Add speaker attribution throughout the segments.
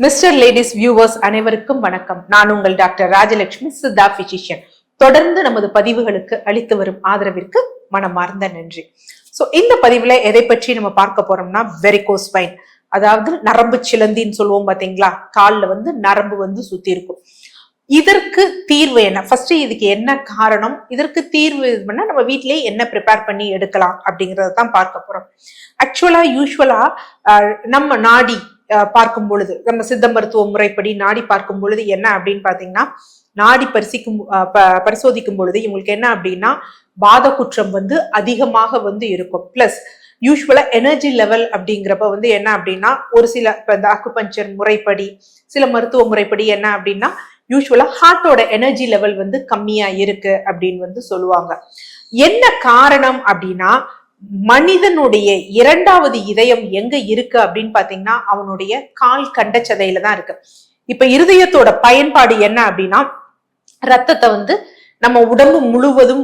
Speaker 1: Mister ladies viewers அனைவருக்கும் வணக்கம். நான் உங்கள் டாக்டர் ராஜலட்சுமி, சித்தா பிசிஷியன். தொடர்ந்து நமது பதிவுகளுக்கு அளித்து வரும் ஆதரவிற்கு மனமார்ந்த நன்றி. இந்த பதிவுல எதை பற்றி நம்ம பார்க்க போறோம்னா, வெரிகோஸ் வெயின், அதாவது நரம்பு சிலந்தின்னு சொல்லுவோம் பாத்தீங்களா, கால்ல நரம்பு சுத்தி இருக்கும். இதற்கு தீர்வு என்ன? ஃபர்ஸ்ட் இதுக்கு என்ன காரணம், இதற்கு தீர்வு பண்ணா நம்ம வீட்லயே என்ன ப்ரிப்பேர் பண்ணி எடுக்கலாம் அப்படிங்கறதான் பார்க்க போறோம். யூஸ்வலா நம்ம நாடி பார்க்கும் பொழுது, நம்ம சித்த மருத்துவ முறைப்படி நாடி பார்க்கும் பொழுது என்ன அப்படின்னு பாத்தீங்கன்னா, நாடி பரிசோதிக்கும் பொழுது இவங்களுக்கு என்ன அப்படின்னா, வாத குற்றம் அதிகமாக இருக்கும். பிளஸ் யூஸ்வலா எனர்ஜி லெவல் அப்படிங்கிறப்ப என்ன அப்படின்னா, ஒரு சில இந்த அக்குபஞ்சர் முறைப்படி, சில மருத்துவ முறைப்படி என்ன அப்படின்னா, யூஸ்வலா ஹார்ட்டோட எனர்ஜி லெவல் கம்மியா இருக்கு அப்படின்னு சொல்லுவாங்க. என்ன காரணம் அப்படின்னா, மனிதனுடைய இரண்டாவது இதயம் எங்க இருக்கு அப்படின்னு பாத்தீங்கன்னா, அவனுடைய கால் கண்டச்சதையில தான் இருக்கு. இப்ப இருதயத்தோட பயன்பாடு என்ன அப்படின்னா, ரத்தத்தை நம்ம உடம்பு முழுவதும்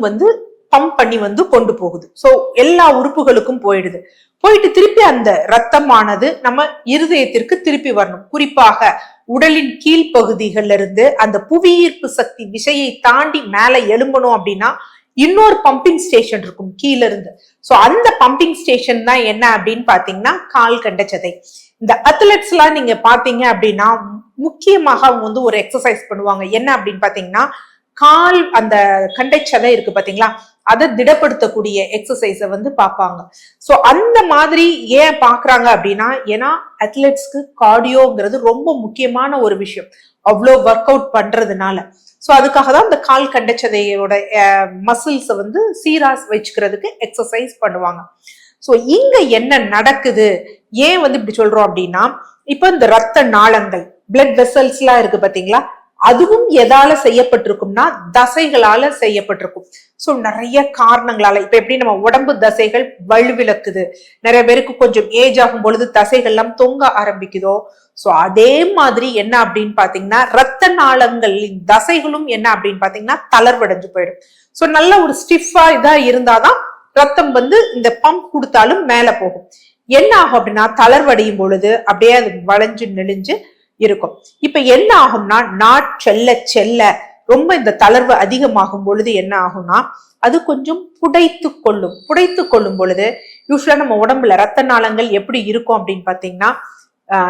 Speaker 1: பம்ப் பண்ணி கொண்டு போகுது. சோ எல்லா உறுப்புகளுக்கும் போயிட்டு திருப்பி அந்த ரத்தமானது நம்ம இருதயத்திற்கு திருப்பி வரணும். குறிப்பாக உடலின் கீழ்ப்பகுதிகள்ல இருந்து அந்த புவியீர்ப்பு சக்தி விசையை தாண்டி மேல எழும்பணும் அப்படின்னா இன்னொரு பம்பிங் ஸ்டேஷன் இருக்கும் கீழ இருந்து. சோ அந்த பம்பிங் ஸ்டேஷன் தான் என்ன அப்படின்னு பாத்தீங்கன்னா, கால் கண்டச்சதை. இந்த அத்லெட்ஸ் எல்லாம் நீங்க பாத்தீங்க அப்படின்னா, முக்கியமாக அவங்க ஒரு எக்ஸசைஸ் பண்ணுவாங்க. என்ன அப்படின்னு பாத்தீங்கன்னா, கால் அந்த கண்டைச்சதை இருக்கு பாத்தீங்களா, அதை திடப்படுத்தக்கூடிய எக்ஸசைஸ பார்ப்பாங்க. சோ அந்த மாதிரி ஏன் பாக்குறாங்க அப்படின்னா, ஏன்னா அத்லெட்ஸ்க்கு கார்டியோங்கிறது ரொம்ப முக்கியமான ஒரு விஷயம், அவ்வளோ ஒர்க் அவுட் பண்றதுனால. சோ அதுக்காக தான் இந்த கால் கண்டச்சதையோட மசில்ஸ் சீரா வச்சுக்கிறதுக்கு எக்ஸசைஸ் பண்ணுவாங்க. சோ இங்க என்ன நடக்குது, ஏன் இப்படி சொல்றோம் அப்படின்னா, இப்ப இந்த ரத்த நாளங்கள், பிளட் வெசல்ஸ் எல்லாம் இருக்கு பாத்தீங்களா, அதுவும் எதால செய்யப்பட்டிருக்கும்னா தசைகளால செய்யப்பட்டிருக்கும். சோ நிறைய காரணங்களால, இப்ப எப்படி நம்ம உடம்பு தசைகள் வலுவிழக்குது, நிறைய பேருக்கு கொஞ்சம் ஏஜ் ஆகும் பொழுது தசைகள் எல்லாம் தொங்க ஆரம்பிக்குதோ, சோ அதே மாதிரி என்ன அப்படின்னு பாத்தீங்கன்னா, ரத்த நாளங்களின் தசைகளும் என்ன அப்படின்னு பாத்தீங்கன்னா தளர்வடைஞ்சு போயிடும். சோ நல்ல ஒரு ஸ்டிஃபா இதா இருந்தாதான் ரத்தம் இந்த பம்ப் கொடுத்தாலும் மேல போகும். என்ன ஆகும் அப்படின்னா, தளர்வடையும் பொழுது அப்படியே அது வளைஞ்சு நெளிஞ்சு இருக்கும். இப்ப என்ன ஆகும்னா, செல்ல செல்ல ரொம்ப இந்த தளர்வு அதிகமாகும் பொழுது என்ன ஆகும்னா, அது கொஞ்சம் புடைத்து கொள்ளும் பொழுது, யூஸ்வலா நம்ம உடம்புல ரத்த நாளங்கள் எப்படி இருக்கும் அப்படின்னு பாத்தீங்கன்னா,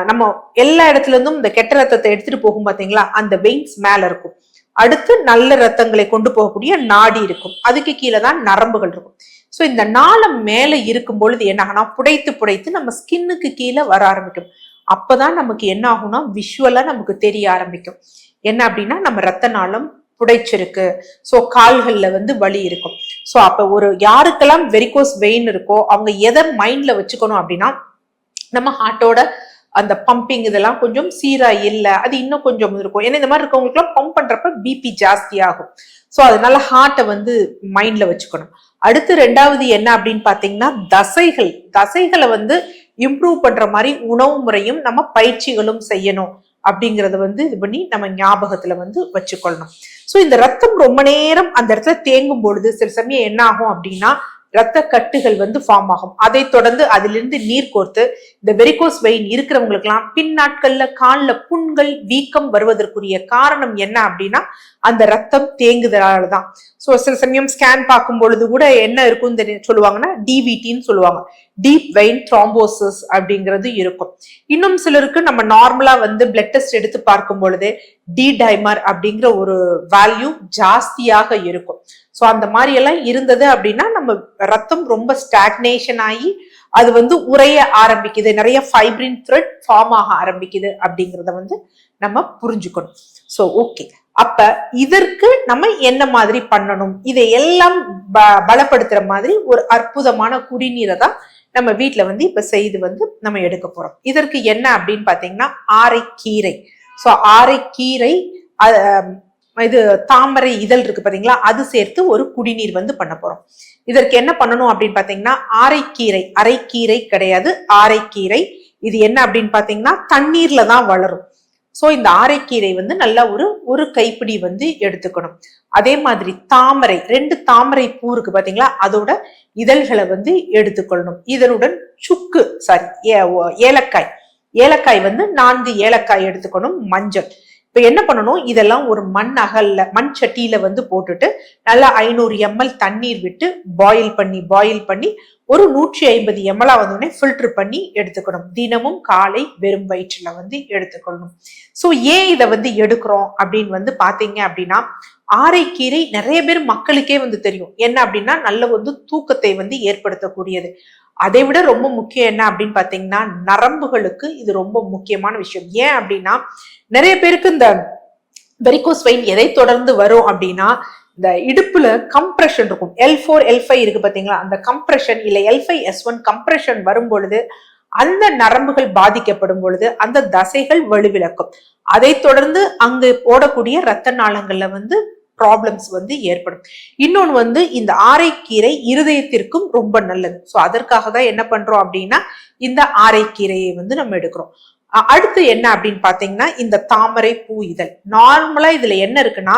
Speaker 1: நம்ம எல்லா இடத்துல இருந்தும் இந்த கெட்ட ரத்தத்தை எடுத்துட்டு போகும் பாத்தீங்களா, அந்த வெயின்ஸ் மேல இருக்கும். அடுத்து நல்ல ரத்தங்களை கொண்டு போகக்கூடிய நாடி இருக்கும், அதுக்கு கீழே தான் நரம்புகள் இருக்கும். சோ இந்த நாளம் மேல இருக்கும் பொழுது என்ன ஆகும்னா, புடைத்து நம்ம ஸ்கின்னுக்கு கீழே வர ஆரம்பிக்கும். அப்பதான் நமக்கு என்ன ஆகும்னா, விஷுவலா நமக்கு தெரிய ஆரம்பிக்கும். என்ன அப்படின்னா, நம்ம ரத்த நாளம் புடைச்சிருக்கு, சோ கால்கள்ல வலி இருக்கும். சோ அப்ப யாருக்கெல்லாம் வெரிகோஸ் வெயின் இருக்கோ அவங்க எதை மைண்ட்ல வச்சுக்கணும் அப்படின்னா, நம்ம ஹார்ட்டோட அந்த பம்பிங் இதெல்லாம் கொஞ்சம் சீரா இல்ல, அது இன்னும் கொஞ்சம் இருக்கும். ஏன்னா இந்த மாதிரி இருக்கவங்களுக்கு எல்லாம் பம்ப் பண்றப்ப பிபி ஜாஸ்தி ஆகும். சோ அதனால ஹார்ட்டை மைண்ட்ல வச்சுக்கணும். அடுத்து ரெண்டாவது என்ன அப்படின்னு பாத்தீங்கன்னா, தசைகளை இம்ப்ரூவ் பண்ற மாதிரி உணவு முறையும் நம்ம பயிற்சிகளும் செய்யணும் அப்படிங்கறத இது பண்ணி நம்ம ஞாபகத்துல வச்சுக்கொள்ளணும். சோ இந்த ரத்தம் ரொம்ப நேரம் அந்த இடத்துல தேங்கும் பொழுது சில சமயம் என்ன ஆகும் அப்படின்னா, ரத்த கட்டுகள் ஃபார்ம் ஆகும். அதை தொடர்ந்து அதிலிருந்து நீர் கோர்த்து இந்த வெரிகோஸ் வெயின் இருக்கிறவங்களுக்கு எல்லாம் பின் நாட்கள்ல கால்ல புண்கள் வீக்கம் வருவதற்குரிய காரணம் என்ன அப்படின்னா, அந்த ரத்தம் தேங்குதலாலதான். சோ சில சமயம் ஸ்கேன் பார்க்கும் பொழுது கூட என்ன இருக்கும்னு சொல்லுவாங்கன்னா, டிவிடின்னு சொல்லுவாங்க, டீப் வெயின் த்ரோம்போசிஸ் அப்படிங்கிறது இருக்கும். இன்னும் சிலருக்கு நம்ம நார்மலா பிளட் டெஸ்ட் எடுத்து பார்க்கும் பொழுது டி டைமர் அப்படிங்கிற ஒரு வேல்யூ ஜாஸ்தியாக இருக்கும். சோ அந்த மாதிரி எல்லாம் இருந்தது அப்படின்னா, நம்ம ரத்தம் ரொம்ப ஸ்டாக்னேஷன் ஆகி அது உறைய ஆரம்பிக்குது, நிறைய ஃபைப்ரின் த்ரெட் ஃபார்ம் ஆக ஆரம்பிக்குது அப்படிங்கறத நம்ம புரிஞ்சுக்கணும். சோ ஓகே, அப்ப இதற்கு நம்ம என்ன மாதிரி பண்ணணும், இதையெல்லாம் பலப்படுத்துற மாதிரி ஒரு அற்புதமான குடிநீரை தான் நம்ம வீட்டுல இப்ப செய்து நம்ம எடுக்க போறோம். இதற்கு என்ன அப்படின்னு பாத்தீங்கன்னா, ஆரைக்கீரை. சோ ஆரைக்கீரை, இது தாமரை இதழ் இருக்கு பாத்தீங்களா, அது சேர்த்து ஒரு குடிநீர் பண்ண போறோம். இதற்கு என்ன பண்ணணும் அப்படின்னு பாத்தீங்கன்னா, அரைக்கீரை கிடையாது, ஆரைக்கீரை. இது என்ன அப்படின்னு பாத்தீங்கன்னா, தண்ணீர்ல தான் வளரும். சோ இந்த ஆரைக்கீரை நல்லா ஒரு கைப்பிடி எடுத்துக்கணும். அதே மாதிரி தாமரை, 2 தாமரை பூ இருக்கு பாத்தீங்களா, அதோட இதழ்களை எடுத்துக்கொள்ளணும். இதனுடன் ஏலக்காய் ஏலக்காய் வந்து 4 ஏலக்காய் எடுத்துக்கணும். மஞ்சள். இப்ப என்ன பண்ணணும், இதெல்லாம் ஒரு மண் சட்டியில வந்து போட்டுட்டு நல்லா 500 ml தண்ணீர் விட்டு பாயில் பண்ணி ஒரு 150 ml வந்து ஃபில்டர் பண்ணி எடுத்துக்கணும். தினமும் காலை வெறும் வயிற்றுல வந்து எடுத்துக்கணும். சோ ஏன் இதை வந்து எடுக்கிறோம் அப்படின்னு வந்து பாத்தீங்க அப்படின்னா, ஆரைக்கீரை நிறைய பேர் மக்களுக்கே வந்து தெரியும் என்ன அப்படின்னா, நல்ல வந்து தூக்கத்தை வந்து ஏற்படுத்தக்கூடியது. அதை விட ரொம்ப முக்கியம் என்ன அப்படின்னு பாத்தீங்கன்னா, நரம்புகளுக்கு இது ரொம்ப முக்கியமான விஷயம். ஏன் அப்படின்னா, நிறைய பேருக்கு இந்த வெரிகோஸ் வெயின் எதை தொடர்ந்து வரும் அப்படின்னா, இந்த இடுப்புல கம்ப்ரெஷன் இருக்கும். L4 L5 இருக்கு பாத்தீங்களா, அந்த கம்ப்ரெஷன் இல்ல L5S1 கம்ப்ரெஷன் வரும் பொழுது அந்த நரம்புகள் பாதிக்கப்படும் பொழுது அந்த தசைகள் வலுவிழக்கும். அதை தொடர்ந்து அங்கு ஓடக்கூடிய இரத்த நாளங்கள்ல வந்து ப்ராப்ளம்ஸ் வந்து ஏற்படும். இன்னொன்னு வந்து இந்த ஆரைக்கீரை இருதயத்திற்கும் ரொம்ப நல்லது. சோ அதற்காக தான் என்ன பண்றோம் அப்படின்னா, இந்த ஆரைக்கீரையை வந்து நம்ம எடுக்கிறோம். அடுத்து என்ன அப்படின்னு பாத்தீங்கன்னா, இந்த தாமரை பூ இதழ். நார்மலா இதுல என்ன இருக்குன்னா,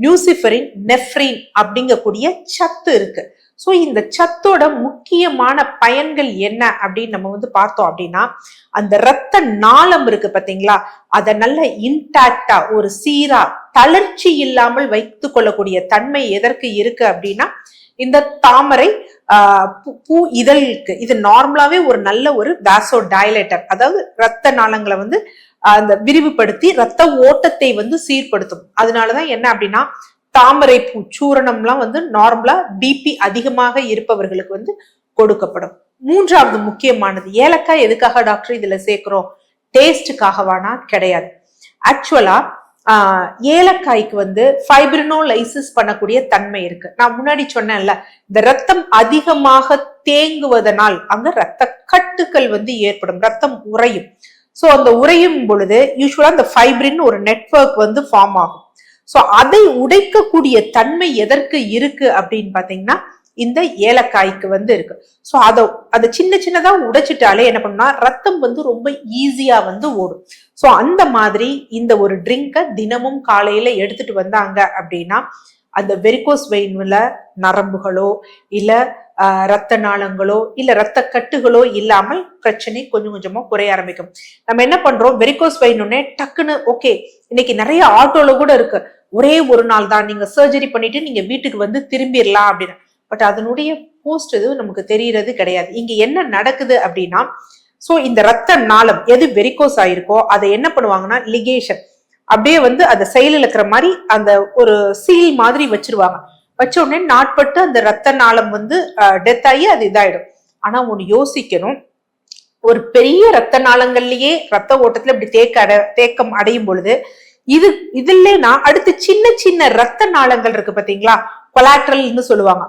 Speaker 1: நியூசிஃபரின், நெஃப்ரின் அப்படிங்கக்கூடிய சத்து இருக்கு. சோ இந்த சத்தோட முக்கியமான பயன்கள் என்ன அப்படின்னு நம்ம வந்து பார்த்தோம் அப்படின்னா, அந்த இரத்த நாளம் இருக்கு பாத்தீங்களா, அதை நல்ல இன்டாக்டா ஒரு சீரா தளர்ச்சி இல்லாமல் வைத்துக் கொள்ளக்கூடிய தன்மை எதற்கு இருக்கு அப்படின்னா, இந்த தாமரை பூ இதழுக்கு. இது நார்மலாவே ஒரு நல்ல ஒரு வாசோ டைலேட்டர், அதாவது இரத்த நாளங்களை வந்து அந்த விரிவுபடுத்தி ரத்த ஓட்டத்தை வந்து சீர்படுத்தும். அதனாலதான் என்ன அப்படின்னா, தாமரை பூ சூரணம்லாம் வந்து நார்மலா பிபி அதிகமாக இருப்பவர்களுக்கு வந்து கொடுக்கப்படும். மூன்றாவது முக்கியமானது, ஏலக்காய் எதுக்காக டாக்டர் இதுல சேர்க்கிறோம்? டேஸ்டுக்காகவானா? கிடையாது. ஆக்சுவலா ஏலக்காய்க்கு வந்து ஃபைப்ரினோலைசிஸ் பண்ணக்கூடிய தன்மை இருக்கு. நான் முன்னாடி சொன்னேன்ல, இந்த ரத்தம் அதிகமாக தேங்குவதனால் அங்க ரத்த கட்டுக்கள் வந்து ஏற்படும், ரத்தம் உறையும். சோ அந்த உறையும் பொழுது யூஸ்வலா இந்த ஃபைப்ரின் ஒரு நெட்வொர்க் வந்து ஃபார்ம் ஆகும். சோ அதை உடைக்கக்கூடிய தன்மை எதற்கு இருக்கு அப்படின்னு பாத்தீங்கன்னா, இந்த ஏலக்காய்க்கு வந்து இருக்கு. சோ அதை சின்ன சின்னதா உடைச்சிட்டாலே என்ன பண்ணுனா, ரத்தம் வந்து ரொம்ப ஈஸியா வந்து ஓடும். சோ அந்த மாதிரி இந்த ஒரு ட்ரிங்கை தினமும் காலையில எடுத்துட்டு வந்தாங்க அப்படின்னா, அந்த வெரிகோஸ் வெயின்ல நரம்புகளோ இல்ல ரத்த நாளங்களோ இல்ல ரத்த கட்டுகளோ இல்லாமல் பிரச்சனை கொஞ்சம் கொஞ்சமா குறைய ஆரம்பிக்கும். நம்ம என்ன பண்றோம், வெரிகோஸ் வெயின்னே டக்குன்னு ஓகே இன்னைக்கு நிறைய ஆட்டோல கூட இருக்கு, ஒரே ஒரு நாள் தான், நீங்க சர்ஜரி பண்ணிட்டு நீங்க வீட்டுக்கு வந்து திரும்பிடலாம் அப்படின்னு. பட் அதனுடைய போஸ்ட் இது நமக்கு தெரியறது கிடையாது. இங்க என்ன நடக்குது அப்படின்னா, சோ இந்த ரத்த நாளம் எது வெரிகோஸ் ஆயிருக்கோ அதை என்ன பண்ணுவாங்கன்னா, லிகேஷன் அப்படியே வந்து அதை செயல் இழக்கிற மாதிரி அந்த ஒரு சீல் மாதிரி வச்சிருவாங்க. வச்ச உடனே நாட்பட்டு அந்த ரத்த நாளம் வந்து டெத் ஆகி அது இதாயிடும். ஆனா ஒண்ணு யோசிக்கணும், ஒரு பெரிய ரத்த நாளங்கள்லயே ரத்த ஓட்டத்துல இப்படி தேக்கம் அடையும் பொழுது இதுலனா அடுத்து சின்ன சின்ன ரத்த நாளங்கள் இருக்கு பாத்தீங்களா, கொலாட்ரல்னு சொல்லுவாங்க,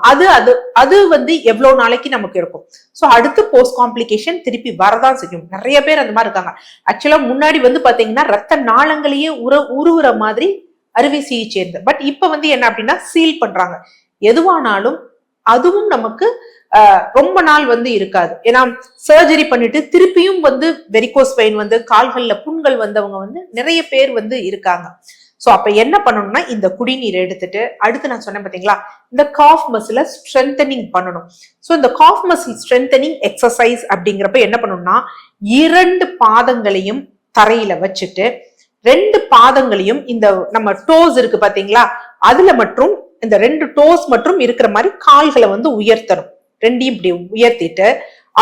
Speaker 1: அது வந்து எவ்வளவு நாளைக்கு நமக்கு இருக்கும். சோ அடுத்து போஸ்ட் காம்ப்ளிகேஷன் திருப்பி வரதான் செய்யும். நிறைய பேர் அந்த மாதிரி இருக்காங்க. ஆக்சுவலா முன்னாடி வந்து பாத்தீங்கன்னா ரத்த நாளங்களையே உருவுற மாதிரி அறுவை சிகிச்சை இருந்தது. பட் இப்ப வந்து என்ன அப்படின்னா சீல் பண்றாங்க. எதுவானாலும் அதுவும் நமக்கு ரொம்ப நாள் வந்து இருக்காது. ஏன்னா சர்ஜரி பண்ணிட்டு திருப்பியும் வந்து வெரிகோஸ் வெயின் வந்து கால்கள்ல புண்கள் வந்தவங்க வந்து நிறைய பேர் வந்து இருக்காங்க. சோ அப்ப என்ன பண்ணணும்னா, இந்த குடிநீர் எடுத்துட்டு அடுத்து நான் சொன்னேன் பாத்தீங்களா, இந்த காஃப் மசில ஸ்ட்ரென்தனிங் பண்ணணும். சோ இந்த காஃப் மசில் ஸ்ட்ரென்தனிங் எக்ஸசைஸ் அப்படிங்கிறப்ப என்ன பண்ணணும்னா, 2 பாதங்களையும் தரையில வச்சுட்டு 2 பாதங்களையும் இந்த நம்ம டோஸ் இருக்கு பாத்தீங்களா, அதுல மற்றும் இந்த 2 டோஸ் மற்றும் இருக்கிற மாதிரி கால்களை வந்து உயர்த்தணும். 2ஐயும் இப்படி உயர்த்திட்டு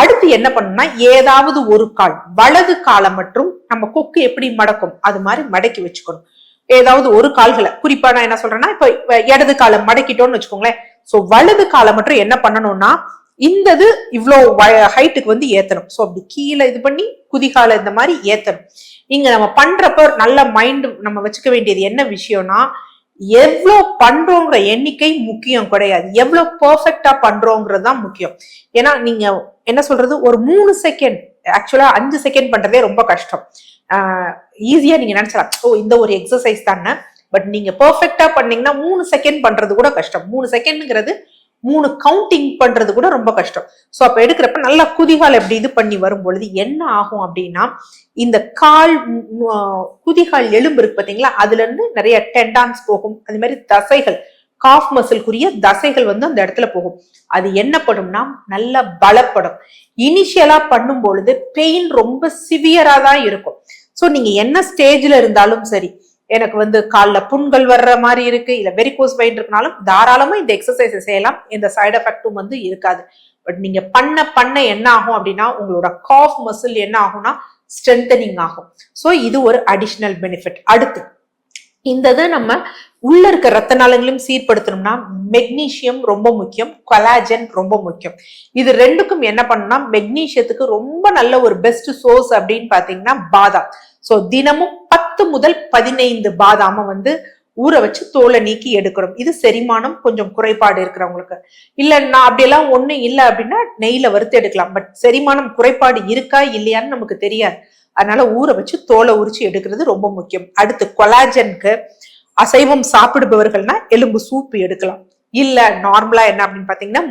Speaker 1: அடுத்து என்ன பண்ணணும்னா, ஏதாவது ஒரு கால், வலது காலை மற்றும் நம்ம கொக்கு எப்படி மடக்கும் அது மாதிரி மடக்கி வச்சுக்கணும். ஏதாவது ஒரு கால்களை, குறிப்பா நான் என்ன சொல்றேன்னா, இப்ப இடது காலை மடக்கிட்டோம்னு வச்சுக்கோங்களேன். சோ வலது காலை மட்டும் என்ன பண்ணணும்னா, இந்தது இவ்வளவு ஹைட்டுக்கு வந்து ஏத்தணும். சோ அப்படி கீழே இது பண்ணி குதிகால இந்த மாதிரி ஏத்தணும். இங்க நம்ம பண்றப்ப நல்ல மைண்ட் நம்ம வச்சுக்க வேண்டியது என்ன விஷயம்னா, எவ்வளவு பண்றோங்கிற எண்ணிக்கை முக்கியம் கிடையாது, எவ்வளவு பெர்ஃபெக்டா பண்றோங்கிறது தான் முக்கியம். ஏன்னா நீங்க என்ன சொல்றது, ஒரு 3 செகண்ட், ஆக்சுவலா 5 செகண்ட் பண்றதே ரொம்ப கஷ்டம். ஈஸியா நீங்க நினைச்சலாம், ஓ இந்த ஒரு எக்ஸசைஸ் தானே. பட் நீங்க பெர்ஃபெக்டா பண்ணீங்கன்னா 3 செகண்ட் பண்றது கூட கஷ்டம். 3 செகண்ட்ங்கிறது 3 கவுண்டிங் பண்றது கூட ரொம்ப கஷ்டம். சோ அப்ப எடுக்கிறப்ப நல்லா குதிகால் எப்படி இது பண்ணி வரும் பொழுது என்ன ஆகும் அப்படின்னா, இந்த குதிகால் எலும்பு இருக்கு பாத்தீங்களா, அதுல இருந்து நிறைய டெண்டான்ஸ் போகும். அது மாதிரி தசைகள் காஃப் மசில்குரிய தசைகள் வந்து அந்த இடத்துல போகும். அது என்ன பண்ணும்னா நல்லா பலப்படும். இனிஷியலா பண்ணும் பொழுது பெயின் ரொம்ப சிவியரா தான் இருக்கும். சோ நீங்க என்ன ஸ்டேஜ்ல இருந்தாலும் சரி, எனக்கு வந்து கால்ல புண்கள் வர்ற மாதிரி இருக்கு, இல்ல வெரிகோஸ் வெயின் இருக்குனாலும் தாராளமா இந்த எக்ஸசைஸ் செய்யலாம். இந்த சைடு எஃபெக்டும் வந்து இருக்காது. பட் நீங்க பண்ண பண்ண என்ன ஆகும் அப்படின்னா உங்களோட காஃப் மசில் என்ன ஆகும்னா ஸ்ட்ரென்தனிங் ஆகும். சோ இது ஒரு அடிஷனல் பெனிஃபிட். அடுத்து இந்த நம்ம உள்ள இருக்க ரத்த நாளங்களையும் சீர்படுத்தணும்னா மெக்னீசியம் ரொம்ப முக்கியம், கொலாஜன் ரொம்ப முக்கியம். இது ரெண்டுக்கும் என்ன பண்ணணும்னா மெக்னீசியத்துக்கு ரொம்ப நல்ல ஒரு பெஸ்ட் சோர்ஸ் அப்படின்னு பாத்தீங்கன்னா பாதாம். சோ தினமும் 10 முதல் 15 பாதாம வந்து ஊற வச்சு தோலை நீக்கி எடுக்கணும். இது செரிமானம் கொஞ்சம் குறைபாடு இருக்கிறவங்களுக்கு. இல்ல நான் அப்படியெல்லாம் ஒண்ணும் இல்லை அப்படின்னா நெய்ல வறுத்து எடுக்கலாம். பட் செரிமானம் குறைபாடு இருக்கா இல்லையான்னு நமக்கு தெரியாது. அதனால ஊற வச்சு தோலை உரிச்சு எடுக்கிறது ரொம்ப முக்கியம். அடுத்து கொலாஜனுக்கு அசைவம் சாப்பிடுபவர்கள்னா எலும்பு சூப்பு எடுக்கலாம். இல்ல நார்மலா என்ன அப்படின்னு பாத்தீங்கன்னா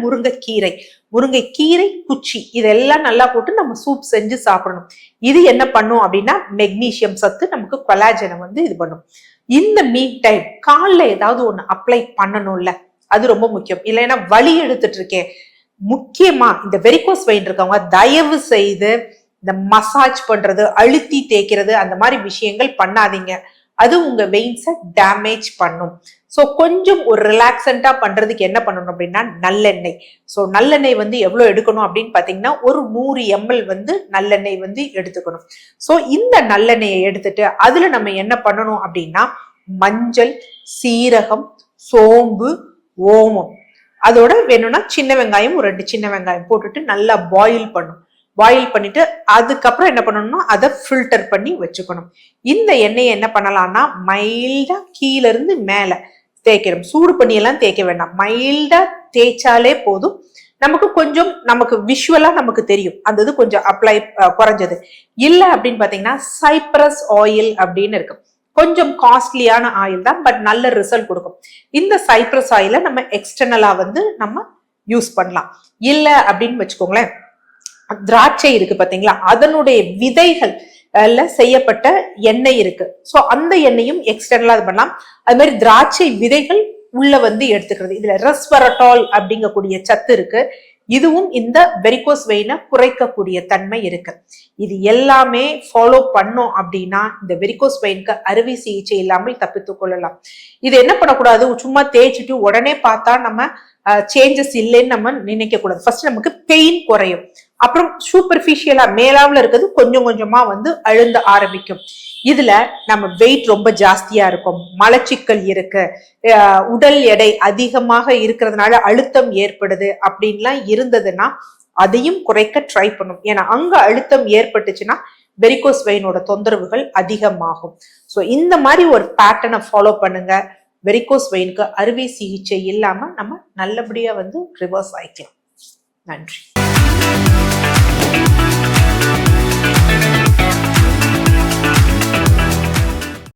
Speaker 1: முருங்கைக்கீரை குச்சி இதெல்லாம் நல்லா போட்டு நம்ம சூப் செஞ்சு சாப்பிடணும். இது என்ன பண்ணும் அப்படின்னா மெக்னீசியம் சத்து நமக்கு கொலாஜனை வந்து இது பண்ணும். இந்த மீன் டைம் கால்ல ஏதாவது ஒண்ணு அப்ளை பண்ணணும்ல, அது ரொம்ப முக்கியம். இல்லைன்னா வலி எடுத்துட்டு இருக்கேன், முக்கியமா இந்த வெரிகோஸ் வெயின் இருக்கவங்க தயவு செய்து இந்த மசாஜ் பண்றது, அழுத்தி தேய்க்கிறது அந்த மாதிரி விஷயங்கள் பண்ணாதீங்க. அது உங்க வெயின்ஸை டேமேஜ் பண்ணும். ஸோ கொஞ்சம் ஒரு ரிலாக்ஸண்டா பண்றதுக்கு என்ன பண்ணணும் அப்படின்னா நல்லெண்ணெய். ஸோ நல்லெண்ணெய் வந்து எவ்வளவு எடுக்கணும் அப்படின்னு பாத்தீங்கன்னா ஒரு 100 ml வந்து நல்லெண்ணெய் வந்து எடுத்துக்கணும். ஸோ இந்த நல்லெண்ணெயை எடுத்துட்டு அதுல நம்ம என்ன பண்ணணும் அப்படின்னா மஞ்சள், சீரகம், சோம்பு, ஓமம், அதோட வேணும்னா சின்ன வெங்காயம், ஒரு 2 சின்ன வெங்காயம் போட்டுட்டு நல்லா பாயில் பண்ணும். பாயில் பண்ணிட்டு அதுக்கப்புறம் என்ன பண்ணணும்னா அதை ஃபில்டர் பண்ணி வச்சுக்கணும். இந்த எண்ணெயை என்ன பண்ணலாம்னா மைல்டா கீழ இருந்து மேல தேய்க்கணும். சூடு பண்ணி எல்லாம் தேய்க்க வேண்டாம், மைல்டா தேய்ச்சாலே போதும். நமக்கு விஷுவலா நமக்கு தெரியும் அந்த இது கொஞ்சம் அப்ளை குறைஞ்சது. இல்ல அப்படின்னு பாத்தீங்கன்னா சைப்ரஸ் ஆயில் அப்படின்னு இருக்கு, கொஞ்சம் காஸ்ட்லியான ஆயில் தான், பட் நல்ல ரிசல்ட் கொடுக்கும். இந்த சைப்ரஸ் ஆயில நம்ம எக்ஸ்டர்னலா வந்து நம்ம யூஸ் பண்ணலாம். இல்ல அப்படின்னு வச்சுக்கோங்களேன், திராட்சை இருக்கு பாத்தீங்களா, அதனுடைய விதைகள் செய்யப்பட்ட எண்ணெய் இருக்கு. சோ அந்த எண்ணெயும் எக்ஸ்டர்னலா இது பண்ணலாம். அது மாதிரி திராட்சை விதைகள் உள்ள வந்து எடுத்துக்கிறது. இதுல ரெஸ்வரட்டால் அப்படிங்கக்கூடிய சத்து இருக்கு. இதுவும் இந்த வெரிகோஸ் வெயினை குறைக்கக்கூடிய தன்மை இருக்கு. இது எல்லாமே ஃபாலோ பண்ணோம் அப்படின்னா இந்த வெரிகோஸ் வெயினுக்கு அறுவை சிகிச்சை இல்லாமல் தப்பித்துக் கொள்ளலாம். இது என்ன பண்ணக்கூடாது, சும்மா தேய்ச்சிட்டு உடனே பார்த்தா நம்ம சேஞ்சஸ் இல்லைன்னு நம்ம நினைக்க கூடாது. ஃபர்ஸ்ட் நமக்கு பெயின் குறையும், அப்புறம் சூப்பர்ஃபிஷியலா மேலாவில் இருக்கிறது கொஞ்சம் கொஞ்சமா வந்து அழுந்த ஆரம்பிக்கும். இதுல நம்ம வெயிட் ரொம்ப ஜாஸ்தியா இருக்கும், மலச்சிக்கல் இருக்கு, உடல் எடை அதிகமாக இருக்கிறதுனால அழுத்தம் ஏற்படுது அப்படின்லாம் இருந்ததுன்னா அதையும் குறைக்க ட்ரை பண்ணும். ஏன்னா அங்க அழுத்தம் ஏற்பட்டுச்சுன்னா வெரிகோஸ் வெயினோட தொந்தரவுகள் அதிகமாகும். ஸோ இந்த மாதிரி ஒரு பேட்டர்னை ஃபாலோ பண்ணுங்க. வெரிகோஸ் வெயினுக்கு அறுவை சிகிச்சை இல்லாம நம்ம நல்லபடியா வந்து ரிவர்ஸ் ஆயிக்கலாம். நன்றி.